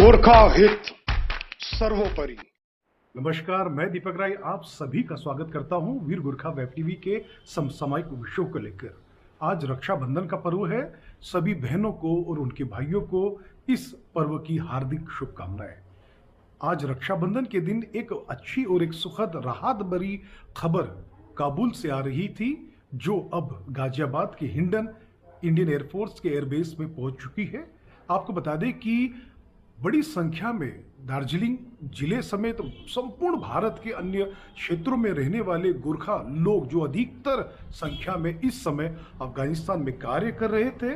गोरखा हित सर्वोपरि। नमस्कार, मैं दीपक राय आप सभी का स्वागत करता हूं वीर गोरखा वेब टीवी के समसामयिक विषयों को लेकर। आज रक्षाबंधन का पर्व है। सभी बहनों को और उनके भाइयों को इस पर्व की हार्दिक शुभकामनाएं। आज रक्षाबंधन के दिन एक अच्छी और एक सुखद राहत भरी खबर काबुल से आ रही थी, जो अब गाजियाबाद के हिंडन इंडियन एयरफोर्स के एयरबेस में पहुंच चुकी है। आपको बता दें कि बड़ी संख्या में दार्जिलिंग जिले समेत संपूर्ण भारत के अन्य क्षेत्रों में रहने वाले गोरखा लोग, जो अधिकतर संख्या में इस समय अफगानिस्तान में कार्य कर रहे थे,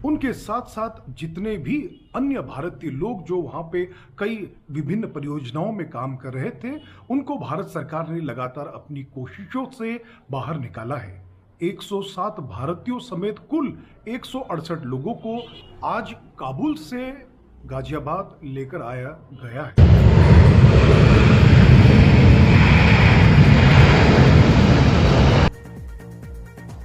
उनके साथ साथ जितने भी अन्य भारतीय लोग जो वहां पे कई विभिन्न परियोजनाओं में काम कर रहे थे, उनको भारत सरकार ने लगातार अपनी कोशिशों से बाहर निकाला है। 107 भारतीयों समेत कुल 168 लोगों को आज काबुल से गाजियाबाद लेकर आया गया है।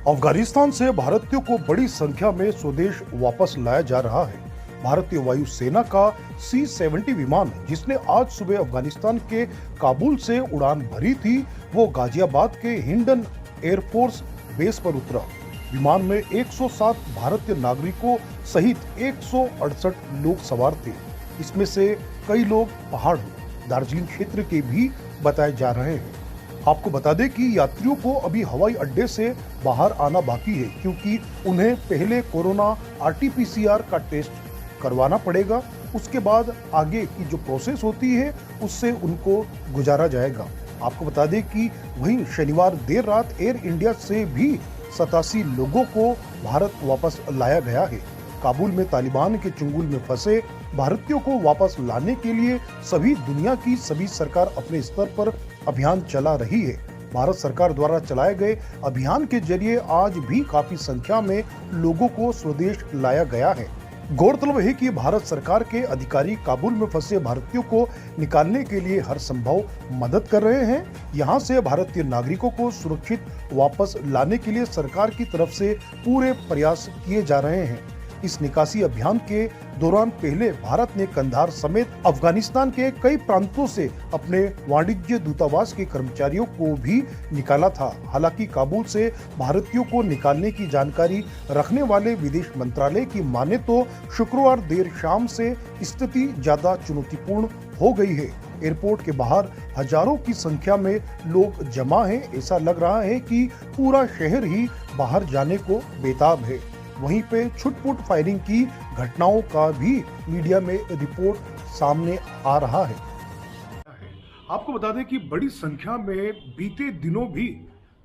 अफगानिस्तान से भारतीयों को बड़ी संख्या में स्वदेश वापस लाया जा रहा है। भारतीय वायुसेना का C-70 विमान, जिसने आज सुबह अफगानिस्तान के काबुल से उड़ान भरी थी, वो गाजियाबाद के हिंडन एयरफोर्स बेस पर उतरा। विमान में 107 भारतीय नागरिकों सहित 168 लोग सवार थे। इसमें से कई लोग पहाड़ दार्जिलिंग क्षेत्र के भी बताए जा रहे हैं। आपको बता दें कि यात्रियों को अभी हवाई अड्डे से बाहर आना बाकी है, क्योंकि उन्हें पहले कोरोना RT-PCR का टेस्ट करवाना पड़ेगा। उसके बाद आगे की जो प्रोसेस होती है उससे उनको गुजारा जाएगा। आपको बता दें कि वहीं शनिवार देर रात एयर इंडिया से भी 87 लोगों को भारत वापस लाया गया है। काबुल में तालिबान के चंगुल में फंसे भारतीयों को वापस लाने के लिए सभी दुनिया की सभी सरकार अपने स्तर पर अभियान चला रही है। भारत सरकार द्वारा चलाए गए अभियान के जरिए आज भी काफी संख्या में लोगों को स्वदेश लाया गया है। गौरतलब है कि भारत सरकार के अधिकारी काबुल में फंसे भारतीयों को निकालने के लिए हर संभव मदद कर रहे हैं। यहां से भारतीय नागरिकों को सुरक्षित वापस लाने के लिए सरकार की तरफ से पूरे प्रयास किए जा रहे हैं। इस निकासी अभियान के दौरान पहले भारत ने कंधार समेत अफगानिस्तान के कई प्रांतों से अपने वाणिज्य दूतावास के कर्मचारियों को भी निकाला था। हालांकि काबुल से भारतीयों को निकालने की जानकारी रखने वाले विदेश मंत्रालय की माने तो शुक्रवार देर शाम से स्थिति ज्यादा चुनौतीपूर्ण हो गई है। एयरपोर्ट के बाहर हजारों की संख्या में लोग जमा हैं। ऐसा लग रहा है कि पूरा शहर ही बाहर जाने को बेताब है। वहीं पे छुटपुट फायरिंग की घटनाओं का भी मीडिया में रिपोर्ट सामने आ रहा है। आपको बता दें कि बड़ी संख्या में बीते दिनों भी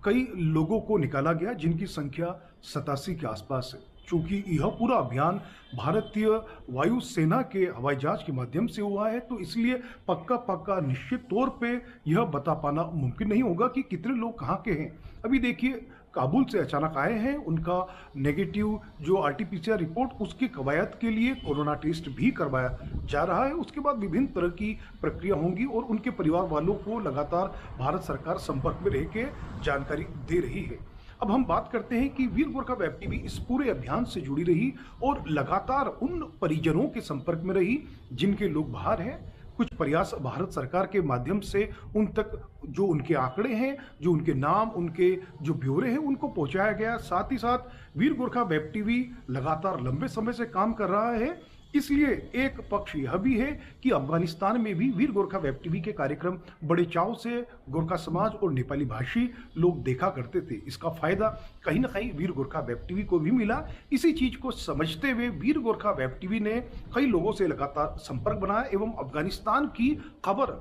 कई लोगों को निकाला गया, जिनकी संख्या 87 के आसपास है। चूंकि यह पूरा अभियान भारतीय वायुसेना के हवाई जहाज के माध्यम से हुआ है, तो इसलिए पक्का निश्चित तौर पे यह बता पाना मुमकिन नहीं होगा कि कितने लोग कहाँ के हैं। अभी देखिए, काबुल से अचानक आए हैं, उनका नेगेटिव जो RT-PCR रिपोर्ट, उसकी कवायद के लिए कोरोना टेस्ट भी करवाया जा रहा है। उसके बाद विभिन्न तरह की प्रक्रिया होंगी और उनके परिवार वालों को लगातार भारत सरकार संपर्क में रह के जानकारी दे रही है। अब हम बात करते हैं कि वीर गोरखा वेब टीवी इस पूरे अभियान से जुड़ी रही और लगातार उन परिजनों के संपर्क में रही जिनके लोग बाहर हैं। कुछ प्रयास भारत सरकार के माध्यम से उन तक जो उनके आंकड़े हैं, जो उनके नाम, उनके जो ब्यौरे हैं, उनको पहुंचाया गया। साथ ही साथ वीर गोरखा वेब टीवी लगातार लंबे समय से काम कर रहा है। इसलिए एक पक्ष यह भी है कि अफगानिस्तान में भी वीर गोरखा वेब टीवी के कार्यक्रम बड़े चाव से गोरखा समाज और नेपाली भाषी लोग देखा करते थे। इसका फायदा कहीं ना कहीं वीर गोरखा वेब टीवी को भी मिला। इसी चीज को समझते हुए वीर गोरखा वेब टीवी ने कई लोगों से लगातार संपर्क बनाया एवं अफगानिस्तान की खबर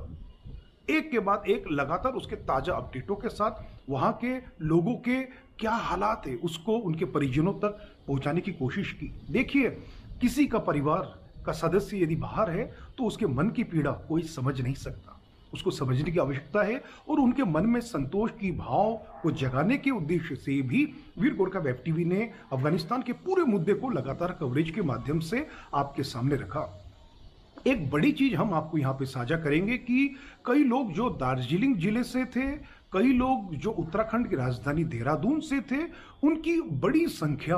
एक के बाद एक लगातार उसके ताजा अपडेटों के साथ वहां के लोगों के क्या हालात है उसको उनके परिजनों तक पहुंचाने की कोशिश की। देखिए, किसी का परिवार का सदस्य यदि बाहर है तो उसके मन की पीड़ा कोई समझ नहीं सकता। उसको समझने की आवश्यकता है और उनके मन में संतोष की भाव को जगाने के उद्देश्य से भी वीर गोरखा वेब टीवी ने अफगानिस्तान के पूरे मुद्दे को लगातार कवरेज के माध्यम से आपके सामने रखा। एक बड़ी चीज हम आपको यहाँ पे साझा करेंगे कि कई लोग जो दार्जिलिंग जिले से थे, कई लोग जो उत्तराखंड की राजधानी देहरादून से थे, उनकी बड़ी संख्या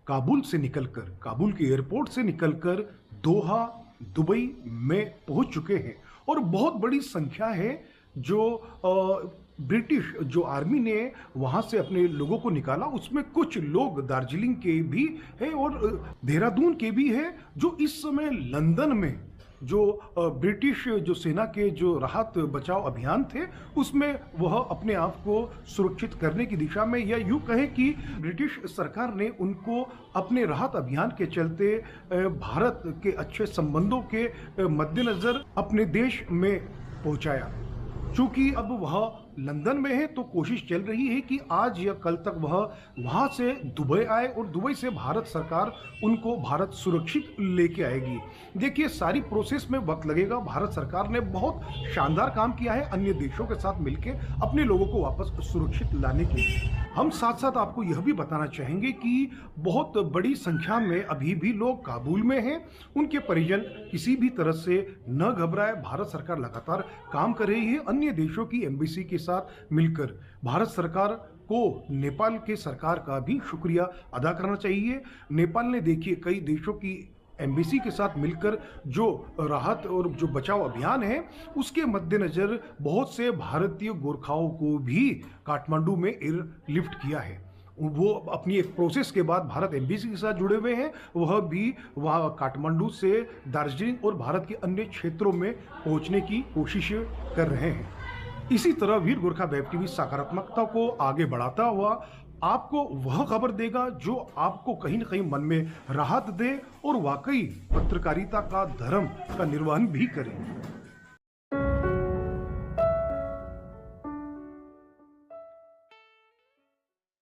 काबुल से निकलकर, काबुल के एयरपोर्ट से निकलकर दोहा दुबई में पहुंच चुके हैं और बहुत बड़ी संख्या है जो ब्रिटिश जो आर्मी ने वहां से अपने लोगों को निकाला, उसमें कुछ लोग दार्जिलिंग के भी हैं और देहरादून के भी हैं जो इस समय लंदन में जो ब्रिटिश जो सेना के जो राहत बचाव अभियान थे उसमें वह अपने आप को सुरक्षित करने की दिशा में, या यूं कहें कि ब्रिटिश सरकार ने उनको अपने राहत अभियान के चलते भारत के अच्छे संबंधों के मद्देनजर अपने देश में पहुंचाया। चूंकि अब वह लंदन में है तो कोशिश चल रही है कि आज या कल तक वह वहां से दुबई आए और दुबई से भारत सरकार उनको भारत सुरक्षित लेके आएगी। देखिए, सारी प्रोसेस में वक्त लगेगा। भारत सरकार ने बहुत शानदार काम किया है अन्य देशों के साथ मिलकर अपने लोगों को वापस सुरक्षित लाने के लिए। हम साथ साथ आपको यह भी बताना चाहेंगे कि बहुत बड़ी संख्या में अभी भी लोग काबुल में हैं। उनके परिजन किसी भी तरह से न घबराए, भारत सरकार लगातार काम कर रही है अन्य देशों की एम्बेसी के साथ मिलकर। भारत सरकार को नेपाल के सरकार का भी शुक्रिया अदा करना चाहिए। नेपाल ने देखिए कई देशों की एम्बेसी के साथ मिलकर जो राहत और जो बचाव अभियान है उसके मद्देनजर बहुत से भारतीय गोरखाओं को भी काठमांडू में एयरलिफ्ट किया है। वो अपनी एक प्रोसेस के बाद भारत एम्बेसी के साथ जुड़े हुए हैं, वह भी वहाँ काठमांडू से दार्जिलिंग और भारत के अन्य क्षेत्रों में पहुँचने की कोशिश कर रहे हैं। इसी तरह वीर गोरखा वेब टीवी सकारात्मकता को आगे बढ़ाता हुआ आपको वह खबर देगा जो आपको कहीं न कहीं मन में राहत दे और वाकई पत्रकारिता का धर्म का निर्वहन भी करे।